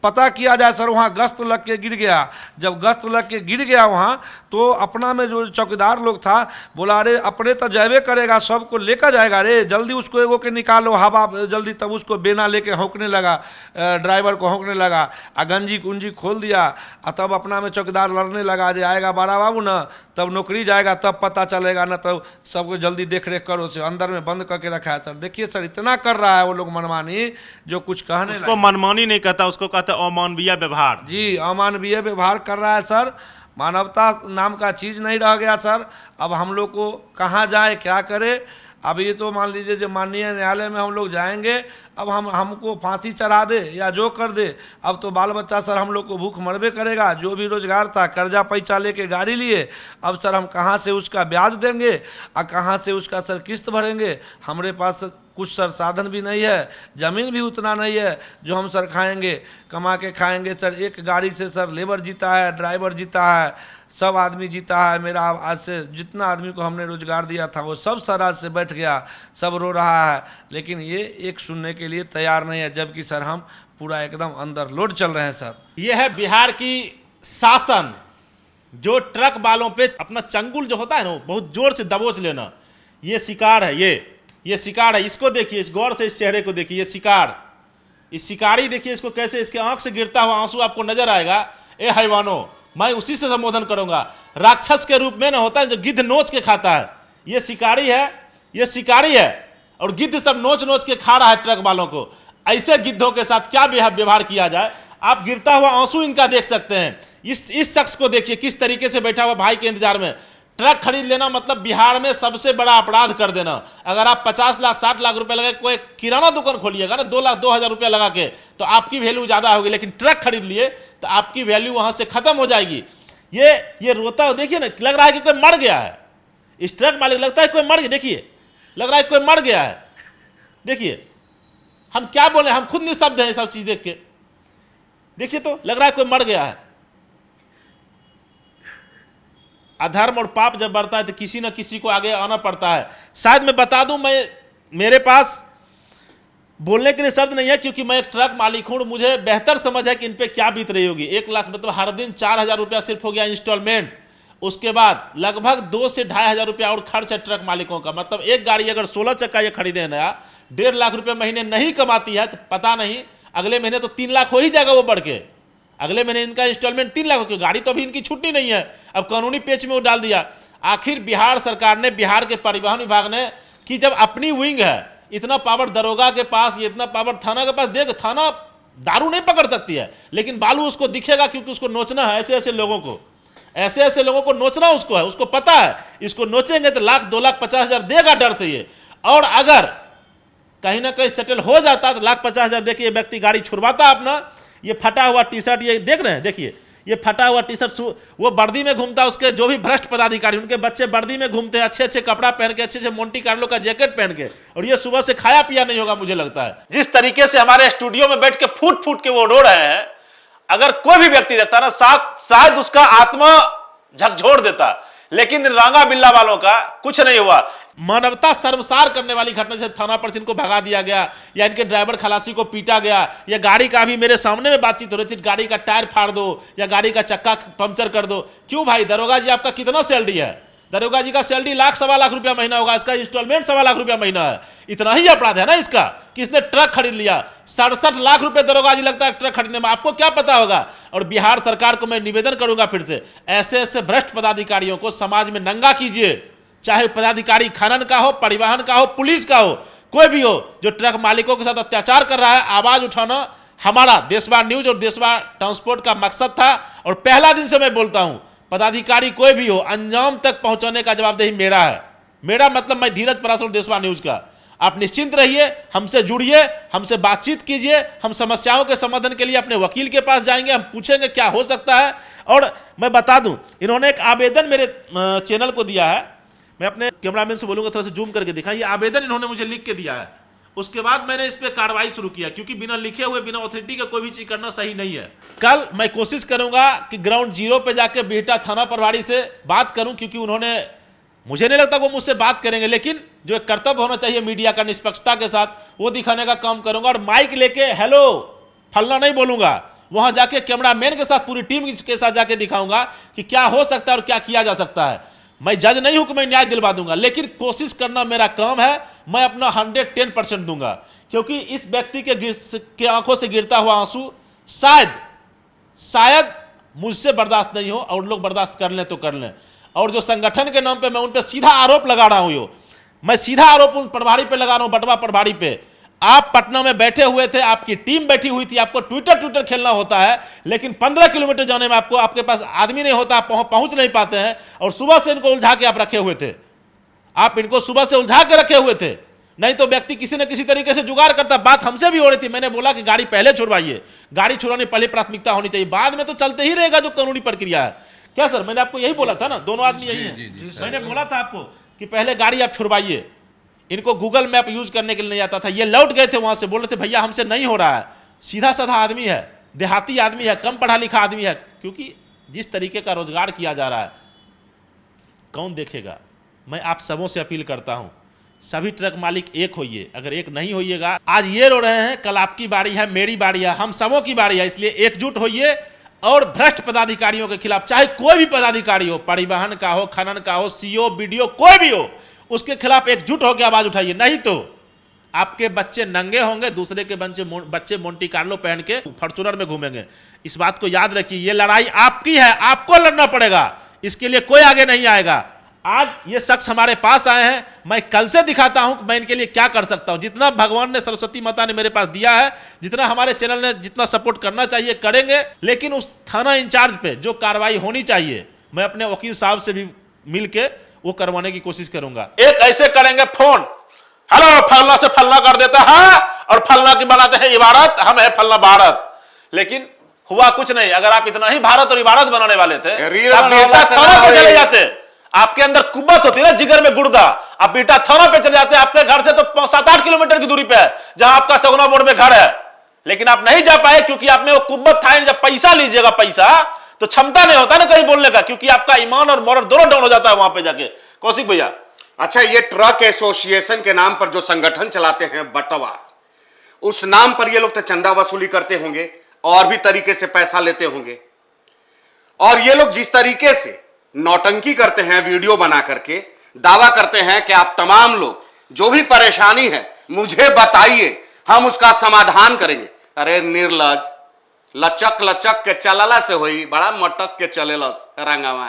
पता किया जाए सर, वहाँ गश्त लग के गिर गया। जब गश्त लग के गिर गया वहाँ, तो अपना में जो चौकीदार लोग था बोला अरे अपने तो जाबे करेगा, सबको लेकर जाएगा रे, जल्दी उसको एगो के निकालो हवा जल्दी। तब उसको बेना लेके हौंकने लगा, ड्राइवर को हौंकने लगा, गंजी कुंजी खोल दिया, और तब अपना में चौकीदार लड़ने लगा जे आएगा बड़ा बाबू ना, तब नौकरी जाएगा तब पता चलेगा ना, तब सबको जल्दी देख रेख करो से अंदर में बंद करके रखा है सर। देखिए सर इतना कर रहा है वो लोग मनमानी, जो कुछ कहने उसको मनमानी नहीं कहता, उसको कहता है अमानवीय व्यवहार। जी अमानवीय व्यवहार कर रहा है सर। मानवता नाम का चीज़ नहीं रह गया सर। अब हम लोग को कहाँ जाए, क्या करें। अब ये तो मान लीजिए जो माननीय न्यायालय में हम लोग जाएंगे, अब हमको फांसी चढ़ा दे या जो कर दे, अब तो बाल बच्चा सर हम लोग को भूख मरबे करेगा। जो भी रोजगार था कर्जा पैसा लेके गाड़ी लिए, अब सर हम कहाँ से उसका ब्याज देंगे और कहाँ से उसका सर किस्त भरेंगे। हमारे पास कुछ सर साधन भी नहीं है, ज़मीन भी उतना नहीं है जो हम सर खाएंगे, कमा के खाएंगे। सर एक गाड़ी से सर लेबर जीता है, ड्राइवर जीता है, सब आदमी जीता है। मेरा आज से जितना आदमी को हमने रोजगार दिया था वो सब सर आज से बैठ गया, सब रो रहा है। लेकिन ये एक सुनने के लिए तैयार नहीं है, जबकि सर हम पूरा एकदम अंदर लोड चल रहे हैं सर। ये है बिहार की शासन, जो ट्रक वालों पे अपना चंगुल जो होता है ना बहुत जोर से दबोच लेना। ये शिकार है, ये शिकार है। इसको देखिए, इस गौर से इस चेहरे को देखिए, ये शिकार, इस शिकारी देखिए इसको कैसे, इसके आंख से गिरता हुआ आंसू आपको नजर आएगा। ए हैवानों, मैं उसी से संबोधन करूंगा। राक्षस के रूप में ना होता है जो गिद्ध नोच के खाता है, ये शिकारी है, ये शिकारी है। और गिद्ध सब नोच नोच के खा रहा है ट्रक वालों को। ऐसे गिद्धों के साथ क्या व्यवहार किया जाए। आप गिरता हुआ आंसू इनका देख सकते हैं। इस शख्स को देखिए किस तरीके से बैठा हुआ भाई के इंतजार में। ट्रक खरीद लेना मतलब बिहार में सबसे बड़ा अपराध कर देना। अगर आप 50 लाख 60 लाख रुपए लगा कोई किराना दुकान खोलिएगा ना 2 लाख 2,000 रुपया लगा के, तो आपकी वैल्यू ज़्यादा होगी। लेकिन ट्रक खरीद लिए तो आपकी वैल्यू वहाँ से खत्म हो जाएगी। ये रोता हो, देखिए ना, लग रहा है कि कोई मर गया है। इस ट्रक मालिक लगता है कोई मर गया, देखिए लग रहा है कोई मर गया है। देखिए हम क्या बोले, हम खुद निःशब्द हैं सब चीज़ देख के। देखिए तो लग रहा है कोई मर गया है। अधर्म और पाप जब बढ़ता है तो किसी न किसी को आगे आना पड़ता है। शायद मैं बता दूं, मेरे पास बोलने के लिए शब्द नहीं है, क्योंकि मैं एक ट्रक मालिक हूं। मुझे बेहतर समझ है कि इन पे क्या बीत रही होगी। 1 लाख मतलब हर दिन 4,000 रुपया सिर्फ हो गया इंस्टॉलमेंट। उसके बाद लगभग 2 से 2,500 रुपया और खर्च है ट्रक मालिकों का। मतलब एक गाड़ी अगर 16 चक्का ये खरीदे नया, 1.5 लाख रुपये महीने नहीं कमाती है तो पता नहीं अगले महीने तो 3 लाख हो ही जाएगा वो बढ़ के। अगले महीने इनका इंस्टॉलमेंट 3 लाख, क्योंकि गाड़ी तो अभी इनकी छुट्टी नहीं है। अब कानूनी पेच में वो डाल दिया। आखिर बिहार सरकार ने, बिहार के परिवहन विभाग ने, कि जब अपनी विंग है, इतना पावर दरोगा के पास, इतना पावर थाना के पास, देख थाना दारू नहीं पकड़ सकती है, लेकिन बालू उसको दिखेगा क्योंकि उसको नोचना है। ऐसे ऐसे लोगों को नोचना उसको है। उसको पता है इसको नोचेंगे तो 1 लाख 2 लाख 50,000 देगा डर से ये। और अगर कहीं ना कहीं सेटल हो जाता तो 1 लाख 50,000 देखिए व्यक्ति गाड़ी छुड़वाता अपना। ये फटा हुआ टी शर्ट, ये देख रहे हैं, देखिए ये फटा हुआ टी शर्ट, वो वर्दी में घूमता है। उसके जो भी भ्रष्ट पदाधिकारी, उनके बच्चे वर्दी में घूमते हैं, अच्छे अच्छे कपड़ा पहन के, अच्छे अच्छे मोंटी कार्लो का जैकेट पहन के, और ये सुबह से खाया पिया नहीं होगा मुझे लगता है। जिस तरीके से हमारे स्टूडियो में बैठ के फूट फूट के वो रो रहे हैं, अगर कोई भी व्यक्ति देखता ना शायद उसका आत्मा झकझोर देता। लेकिन रांगा बिल्ला वालों का कुछ नहीं हुआ। मानवता शर्मसार करने वाली घटना से थाना पर से इनको भगा दिया गया, या इनके ड्राइवर खलासी को पीटा गया, या गाड़ी का भी मेरे सामने में बातचीत हो रही थी, गाड़ी का टायर फाड़ दो या गाड़ी का चक्का पंक्चर कर दो। क्यों भाई, दरोगा जी आपका कितना सैलरी है? दरोगा जी का सैलरी 1 लाख 1.25 लाख रुपया महीना होगा। इसका इंस्टॉलमेंट 1.25 लाख रुपया महीना है। इतना ही अपराध है ना इसका कि इसने ट्रक खरीद लिया। 67 लाख रुपए दरोगा जी लगता है ट्रक खरीदने में। आपको क्या पता होगा? और बिहार सरकार को मैं निवेदन करूंगा फिर से, ऐसे ऐसे भ्रष्ट पदाधिकारियों को समाज में नंगा कीजिए। चाहे पदाधिकारी खनन का हो, परिवहन का हो, पुलिस का हो, कोई भी हो, जो ट्रक मालिकों के साथ अत्याचार कर रहा है, आवाज उठाना हमारा देशवार न्यूज और देशवार ट्रांसपोर्ट का मकसद था। और पहला दिन से मैं बोलता हूं, पदाधिकारी कोई भी हो, अंजाम तक पहुंचाने का जवाबदेही मेरा है। मेरा मतलब मैं धीरज पराशर देशवार न्यूज का। आप निश्चिंत रहिए, हमसे जुड़िए, हमसे बातचीत कीजिए। हम समस्याओं के समाधान के लिए अपने वकील के पास जाएंगे, हम पूछेंगे क्या हो सकता है। और मैं बता दूं, इन्होंने एक आवेदन मेरे चैनल को दिया है। मैं अपने कैमरामैन से बोलूंगा थोड़ा सा जूम करके दिखाएं। ये आवेदन इन्होंने मुझे लिख के दिया है। उसके बाद मैंने इस पर कार्रवाई शुरू किया, क्योंकि बिना लिखे हुए, बिना अथॉरिटी का कोई भी चीज करना सही नहीं है। कल मैं कोशिश करूंगा कि ग्राउंड जीरो पे जाके बिहटा थाना प्रभारी से बात करूं, क्योंकि उन्होंने, मुझे नहीं लगता वो मुझसे बात करेंगे, लेकिन जो एक कर्तव्य होना चाहिए मीडिया का निष्पक्षता के साथ, वो दिखाने का काम करूंगा। और माइक लेके हेलो फलना नहीं बोलूंगा, वहां जाके कैमरामैन के साथ, पूरी टीम के साथ जाके दिखाऊंगा कि क्या हो सकता है और क्या किया जा सकता है। मैं जज नहीं हूं कि मैं न्याय दिलवा दूंगा, लेकिन कोशिश करना मेरा काम है। मैं अपना 110% दूंगा, क्योंकि इस व्यक्ति के आंखों से गिरता हुआ आंसू शायद मुझसे बर्दाश्त नहीं हो, और लोग बर्दाश्त कर लें तो कर लें। और जो संगठन के नाम पे मैं उन पे सीधा आरोप लगा रहा हूं, मैं सीधा आरोप उन प्रभारी पे लगा रहा हूं, बटवा प्रभारी पे। आप पटना में बैठे हुए थे, आपकी टीम बैठी हुई थी, आपको ट्विटर खेलना होता है, लेकिन 15 किलोमीटर जाने में आपके पास आदमी नहीं होता, आप पहुंच नहीं पाते हैं, और सुबह से इनको उलझा के आप रखे हुए थे। आप इनको सुबह से उलझा के रखे हुए थे, नहीं तो व्यक्ति किसी न किसी तरीके से जुगाड़ करता। बात हमसे भी हो रही थी, मैंने बोला कि गाड़ी पहले छुड़वाइए, गाड़ी छुड़वाने पहले प्राथमिकता होनी चाहिए, बाद में तो चलते ही रहेगा जो कानूनी प्रक्रिया है। क्या सर, मैंने आपको यही बोला था ना, दोनों आदमी यही है, मैंने बोला था आपको कि पहले गाड़ी आप छुड़वाइए। इनको गूगल मैप यूज करने के लिए नहीं आता था, ये लौट गए थे वहां से, बोल रहे थे भैया हमसे नहीं हो रहा है। सीधा साधा आदमी है, देहाती आदमी है, कम पढ़ा लिखा आदमी है, क्योंकि जिस तरीके का रोजगार किया जा रहा है कौन देखेगा। मैं आप सबों से अपील करता हूं, सभी ट्रक मालिक एक होइए, अगर एक नहीं होइएगा, आज ये रो रहे हैं, कल आपकी बारी है, मेरी बारी है, हम सबों की बारी है, इसलिए एकजुट होइए और भ्रष्ट पदाधिकारियों के खिलाफ, चाहे कोई भी पदाधिकारी हो, परिवहन का हो, खनन का हो, सीओ बीडीओ कोई भी हो, उसके खिलाफ एकजुट होकर आवाज उठाइए। नहीं तो आपके बच्चे नंगे होंगे, दूसरे के बच्चे मोंटी कार्लो पहन के फॉर्च्यूनर में घूमेंगे। इस बात को याद रखिए, ये लड़ाई आपकी है, आपको लड़ना पड़ेगा, इसके लिए कोई आगे नहीं आएगा। आज ये शख्स हमारे पास आए हैं, मैं कल से दिखाता हूं कि मैं इनके लिए क्या कर सकता हूं। जितना भगवान ने, सरस्वती माता ने मेरे पास दिया है, जितना हमारे चैनल ने जितना सपोर्ट करना चाहिए करेंगे, लेकिन उस थाना इंचार्ज पे जो कार्रवाई होनी चाहिए, मैं अपने वकील साहब से भी मिल के वो करवाने की कोशिश करूंगा। एक ऐसे करेंगे फोन, हेलो फलना से फलना कर देता है, और फलना की बनाते हैं इबारत, हम है फलना भारत, लेकिन हुआ कुछ नहीं। अगर आप इतना ही भारत और इबारत बनाने वाले थे, आप बेटा थाना पे चले जाते, आपके अंदर कुब्बत होती है ना, जिगर में गुर्दा, आप बेटा थाना पे चले जाते, आपके घर से तो 7-8 किलोमीटर की दूरी पे है जहां आपका सगुना मोड़ में घर है, लेकिन आप नहीं जा पाए क्योंकि आप में वो कुब्बत था। जब पैसा लीजिएगा, पैसा तो क्षमता नहीं होता ना कहीं बोलने का, क्योंकि आपका ईमान और मोरल दोनों डाउन हो जाता है वहां पे जाके। कौशिक भैया, अच्छा, ये ट्रक एसोसिएशन के नाम पर जो संगठन चलाते हैं बटवा, उस नाम पर ये लोग तो चंदा वसूली करते होंगे और भी तरीके से पैसा लेते होंगे, और ये लोग जिस तरीके से नौटंकी करते हैं, वीडियो बना करके दावा करते हैं कि आप तमाम लोग जो भी परेशानी है मुझे बताइए, हम उसका समाधान करेंगे। अरे निर्लज, लचक लचक के चलला से होई, बड़ा मटक के चलेलस रंगावा।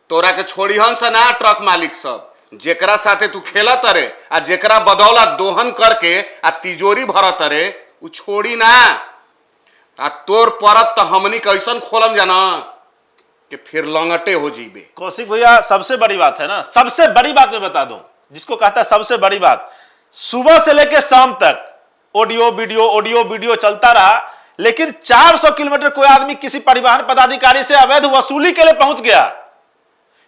तोरा के छोड़ी हन से ना ट्रक मालिक सब, जेकरा साथे तू खेला तरे आ जेकरा बदौलत दोहन करके आ तिजोरी भरत तरे, उ छोड़ी ना। आ तोर परत तो हमनी कैसन खोलम जाना कि फिर लंगटे हो जीबे। कौशिक भैया, सबसे बड़ी बात है ना, सबसे बड़ी बात मैं बता दूं, जिसको कहता है सबसे बड़ी बात, सुबह से लेकर शाम तक ऑडियो वीडियो चलता रहा, लेकिन 400 किलोमीटर कोई आदमी किसी परिवहन पदाधिकारी से अवैध वसूली के लिए पहुंच गया,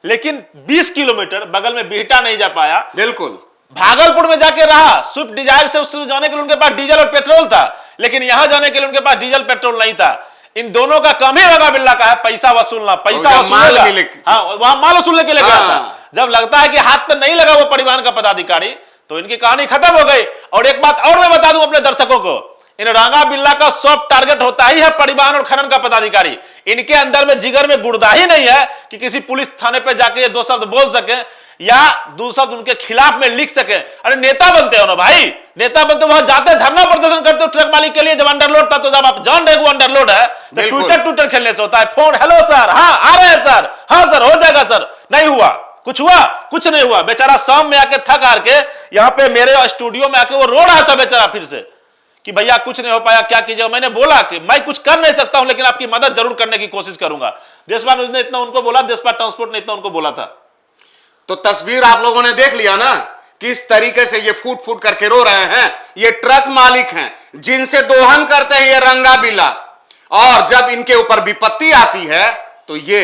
लेकिन 20 किलोमीटर बगल में बिहटा नहीं जा पाया। बिल्कुल, भागलपुर में जाके रहा, स्विफ्ट डिजायर से उससे जाने के लिए उनके पास डीजल और पेट्रोल था, लेकिन यहां जाने के लिए उनके पास डीजल पेट्रोल नहीं था। इन दोनों का काम ही रंगा बिल्ला का है, पैसा वसूलना, पैसा वसूलेगा। हाँ, वहां माल वसूलने के लिए गया था। जब लगता है कि हाथ पे नहीं लगा वो परिवहन का पदाधिकारी, तो इनकी कहानी खत्म हो गई। और एक बात और मैं बता दूं अपने दर्शकों को, इन रंगा बिल्ला का सॉफ्ट टारगेट होता ही है परिवहन और खनन का पदाधिकारी। इनके अंदर में जिगर में गुर्दा ही नहीं है कि किसी पुलिस थाने पे जाके ये 2 शब्द बोल सके या 2 शब्द उनके खिलाफ में लिख सके। अरे नेता बनते हो ना भाई, नेता बनते वहां जाते, धरना प्रदर्शन करते हो ट्रक मालिक के लिए, जब अंडरलोड था, तो जब आप जान रहे हो अंडरलोड है तो ट्विटर खेलने से होता है। फोन, हेलो सर, हाँ आ रहे हैं सर, हाँ सर हो जाएगा सर, नहीं हुआ, कुछ हुआ, कुछ नहीं हुआ। बेचारा शाम में आके थक हार के यहाँ पे मेरे स्टूडियो में आके वो रो रहा था बेचारा फिर से कि भैया कुछ नहीं हो पाया, क्या कीजिएगा। मैंने बोला कि मैं कुछ कर नहीं सकता हूं, लेकिन आपकी मदद जरूर करने की कोशिश करूंगा। देशपाल न्यूज ने इतना उनको बोला, देशपाल ट्रांसपोर्ट ने इतना उनको बोला था। तो तस्वीर आप लोगों ने देख लिया ना, किस तरीके से ये फूट फूट करके रो रहे हैं। ये ट्रक मालिक हैं जिनसे दोहन करते हैं ये रंगा बिल्ला, और जब इनके ऊपर विपत्ति आती है तो ये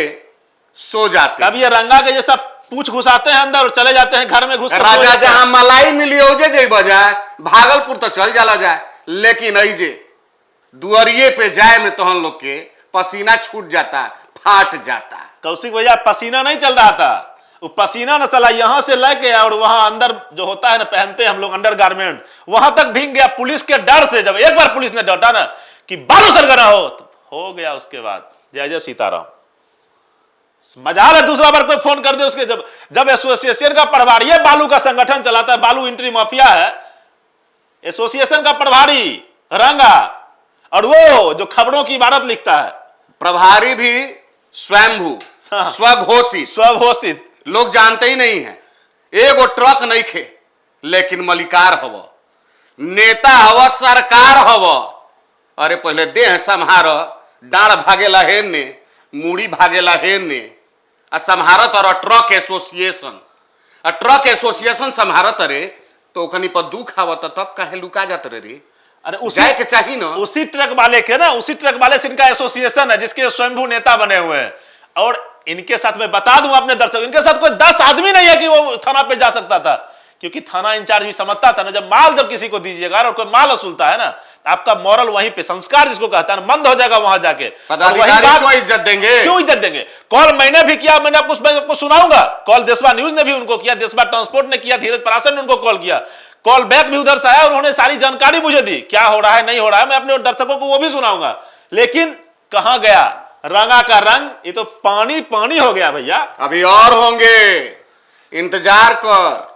सो जाते हैं। अब ये रंगा के जैसा पूछ घुसाते हैं अंदर और चले जाते हैं घर में घुस। राजा जहां मलाई मिली हो जे बजाय भागलपुर तो चल जाला जाए, लेकिन ऐजे दुआरिये पे जाए में तो हम लोग के पसीना छूट जाता, फाट जाता। कौशिक भैया, पसीना नहीं चल रहा था, वो पसीना न चला यहां से लेके और वहां अंदर जो होता है ना, पहनते हैं हम लोग अंडर गारमेंट, वहां तक भीग गया पुलिस के डर से। जब एक बार पुलिस ने डांटा ना कि बालू सरगना हो गया, उसके बाद जय जय सीताराम। मजाल है दूसरा बार कोई फोन कर दे उसके, जब एसोसिएशन का प्रभारी है, बालू का संगठन चलाता है, बालू एंट्री माफिया है, एसोसिएशन का प्रभारी रंगा, और वो जो खबरों की इबारत लिखता है, प्रभारी भी स्वयंभू, स्वघोषित लोग जानते ही नहीं है। एगो ट्रक नहीं खे, लेकिन मलिकार हव, नेता हव सरकार हव। अरे पहले देह संहार, डांड भागेला हेने, मूड़ी भागेला हेने, आ संहारत और ट्रक एसोसिएशन, ट्रक एसोसिएशन संहारत रे तो ओखनी पर दुख आवत तब काहे लुका जात रे। अरे जाए के चाहिए ना। उसी ट्रक वाले के ना, उसी ट्रक वाले से इनका एसोसिएशन है जिसके स्वयंभू नेता बने हुए हैं। और इनके साथ मैं बता दूं अपने दर्शकों, इनके साथ कोई 10 आदमी नहीं है कि वो थाना पे जा सकता था, क्योंकि थाना इंचार्ज भी समझता था ना, जब किसी को दीजिएगा और कोई माल वसूलता है ना, तो आपका मॉरल वहीं पे, संस्कार जिसको कहता है, मंद हो जाएगा वहां जाके। क्यों इज्जत देंगे? क्यों इज्जत देंगे? कॉल मैंने भी किया, मैंने आपको सुनाऊंगा। कॉल देशवा न्यूज ने भी उनको किया, देशवा ट्रांसपोर्ट ने किया, धीरज पराशर ने उनको कॉल किया, कॉल बैक भी उधर से आया, उन्होंने सारी जानकारी मुझे दी, क्या हो रहा है नहीं हो रहा है, मैं अपने दर्शकों को वो भी सुनाऊंगा। लेकिन कहां गया रंगा का रंग? ये तो पानी पानी हो गया भैया। अभी और होंगे, इंतजार कर।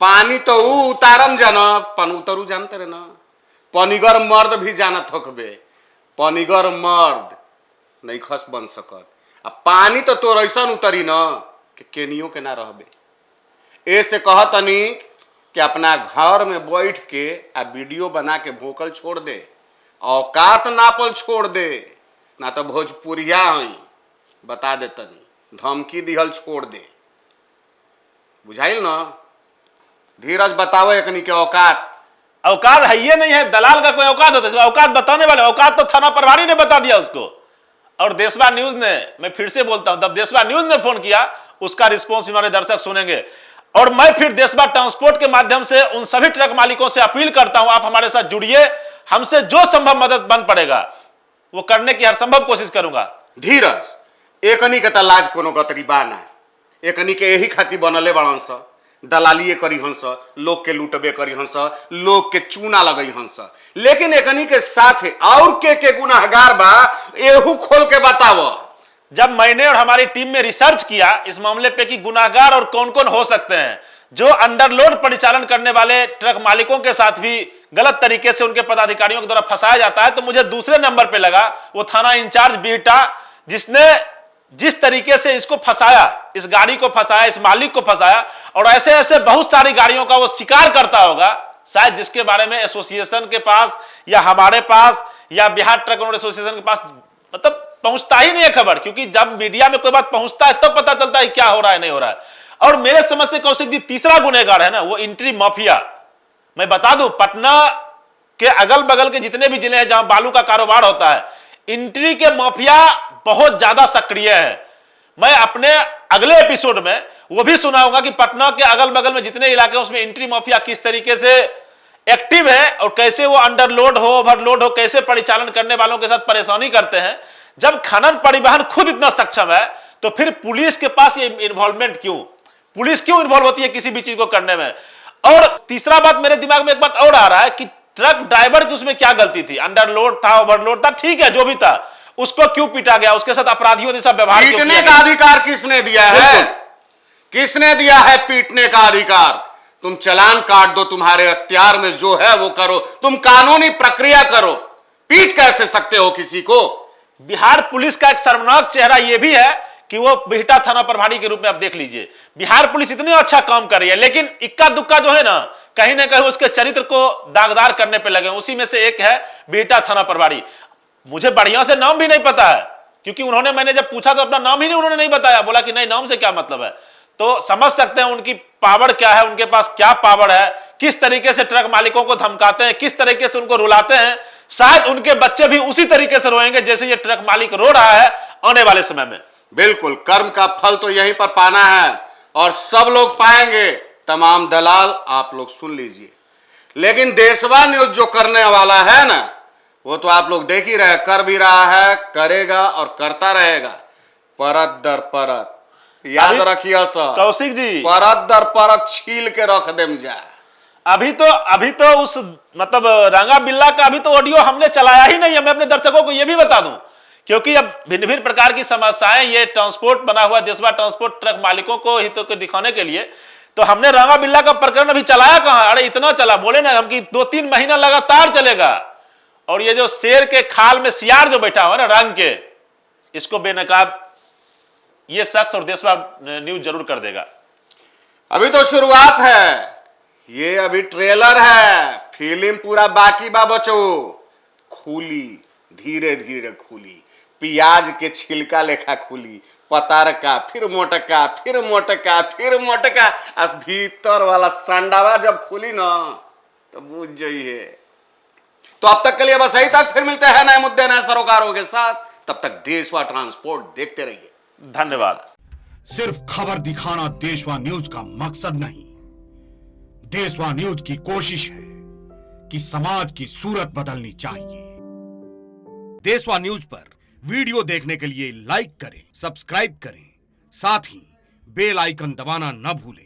पानी तो उतारम जाना, पन उतरू जानते रहे ना, पनिगर मर्द भी जानत होकबे, पनिगर मर्द नहीं खस बन सकत। अब पानी तो तोर ऐसा उतरी ना कि केनियो के ना रहबे। ऐसे कहतनी कि अपना घर में बैठ के आ वीडियो बना के भोकल छोड़ दे, औकात नापल छोड़ दे, ना तो भोजपुरिया हई बता दे, तनी धमकी दिहल छोड़ दे, बुझाइल ना। धीरज बताओ एकनी के औकात है ये नहीं है, दलाल का कोई औकात होता है? औकात बताने वाले, औकात तो थाना प्रभारी ने बता दिया उसको। और देशवा न्यूज ने, मैं फिर से बोलता हूं, तब देशवा न्यूज ने फोन किया, उसका रिस्पॉन्स भी हमारे दर्शक सुनेंगे। और मैं फिर देशवा ट्रांसपोर्ट के माध्यम से उन सभी ट्रक मालिकों से अपील करता हूं, आप हमारे साथ जुड़िए, हमसे जो संभव मदद बन पड़ेगा वो करने की हर संभव कोशिश करूंगा। धीरज, एकनी के तलाज कोनो गतरी बाना, एकनी के यही खातिर बनले बड़न स, दलालिए करी हंस, लोग के लूटबे करी हंस, लोग के चूना लगई हंस। लेकिन एकनी के साथ और के गुनाहगार बा, एहू खोल के बताव। जब मैंने और हमारी टीम में रिसर्च किया इस मामले पे कि गुनाहगार और कौन कौन हो सकते हैं, जो अंडरलोड परिचालन करने वाले ट्रक मालिकों के साथ भी गलत तरीके से उनके पदाधिकारियों के द्वारा फंसाया जाता है, तो मुझे दूसरे नंबर पे लगा वो थाना इंचार्ज बीटा, जिसने जिस तरीके से इसको फंसाया, इस गाड़ी को फंसाया, इस मालिक को फंसाया, और ऐसे ऐसे बहुत सारी गाड़ियों का वो शिकार करता होगा, शायद जिसके बारे में एसोसिएशन के पास या हमारे पास या बिहार ट्रक ओनर एसोसिएशन के पास मतलब पहुंचता ही नहीं है खबर। क्योंकि जब मीडिया में कोई बात पहुंचता है तब पता चलता है क्या हो रहा है नहीं हो रहा है। और मेरे समझ से कौशिक जी, तीसरा गुनहगार है ना, वो एंट्री माफिया। मैं बता दूं, पटना के अगल बगल के जितने भी जिले हैं जहां बालू का कारोबार होता है, एंट्री के माफिया बहुत ज्यादा सक्रिय है। मैं अपने अगले एपिसोड में वो भी सुनाऊंगा कि पटना के अगल बगल में जितने इलाके हैं उसमें एंट्री माफिया किस तरीके से एक्टिव है और कैसे वो अंडरलोड हो, ओवरलोड हो, कैसे परिचालन करने वालों के साथ परेशानी करते हैं। जब खनन परिवहन खुद इतना सक्षम है तो फिर पुलिस के पास ये इन्वॉल्वमेंट क्यों? पुलिस क्यों इन्वॉल्व होती है किसी भी चीज को करने में? और तीसरा बात मेरे दिमाग में एक बात और आ रहा है कि ट्रक ड्राइवर की उसमें क्या गलती थी? अंडरलोड था, ओवरलोड था, ठीक है, जो भी था, उसको क्यों पीटा गया? उसके साथ अपराधियों जैसा व्यवहार क्यों पीटने का अधिकार किसने दिया है? किसने दिया है पीटने का अधिकार? तुम चालान काट दो, तुम्हारे अख्तियार में जो है वो करो, तुम कानूनी प्रक्रिया करो, पीट कैसे सकते हो किसी को? बिहार पुलिस का एक शर्मनाक चेहरा यह भी है कि वो बिहटा थाना प्रभारी के रूप में आप देख लीजिए, बिहार पुलिस इतने अच्छा काम कर रही है, लेकिन इक्का दुक्का जो है ना कहीं उसके चरित्र को दागदार करने पे लगे। उसी में से एक है बिहटा थाना प्रभारी। मुझे बढ़िया से नाम भी नहीं पता है, क्योंकि उन्होंने, मैंने जब पूछा तो अपना नाम ही उन्होंने नहीं बताया, बोला कि नहीं, नाम से क्या मतलब है। तो समझ सकते हैं उनकी पावर क्या है, उनके पास क्या पावर है, किस तरीके से ट्रक मालिकों को धमकाते हैं, किस तरीके से उनको रुलाते हैं। शायद उनके बच्चे भी उसी तरीके से रोएंगे जैसे ये ट्रक मालिक रो रहा है आने वाले समय में। बिल्कुल, कर्म का फल तो यहीं पर पाना है और सब लोग पाएंगे। तमाम दलाल आप लोग सुन लीजिए, लेकिन देशवा न्यूज जो करने वाला है ना, वो तो आप लोग देख ही रहे, कर भी रहा है, करेगा और करता रहेगा, परत दर परत। याद रखिए सर कौशिक जी, परत दर परत छील के रख देम जा। अभी तो उस मतलब रंगा बिल्ला का अभी तो ऑडियो हमने चलाया ही नहीं है। मैं अपने दर्शकों को यह भी बता दूं, क्योंकि अब भिन्न भिन्न प्रकार की समस्याएं, ये ट्रांसपोर्ट बना हुआ देशवा ट्रांसपोर्ट ट्रक मालिकों को हितों को दिखाने के लिए, तो हमने रंगा बिल्ला का प्रकरण अभी चलाया कहां? अरे इतना चला, बोले ना हम कि 2-3 महीना लगातार चलेगा। और ये जो शेर के खाल में सियार जो बैठा हुआ ना रंग के, इसको बेनकाब ये शख्स और देशवा न्यूज जरूर कर देगा। अभी तो शुरुआत है, ये अभी ट्रेलर है, फिल्म पूरा बाकी बा बचो, खुली धीरे धीरे खुली, प्याज के छिलका लेखा खुली, पतारका फिर मोटका फिर मोटका फिर मोटका, अब भीतर वाला संडावा जब खुली ना तो बुझ जाइए। तो अब तक के लिए बस यही तक, फिर मिलते हैं नए मुद्दे नए सरोकारों के साथ, तब तक देशवा ट्रांसपोर्ट देखते रहिए। धन्यवाद। सिर्फ खबर दिखाना देशवा न्यूज का मकसद नहीं, देशवा न्यूज की कोशिश है कि समाज की सूरत बदलनी चाहिए। देशवा न्यूज पर वीडियो देखने के लिए लाइक करें, सब्सक्राइब करें, साथ ही बेल आइकन दबाना न भूलें।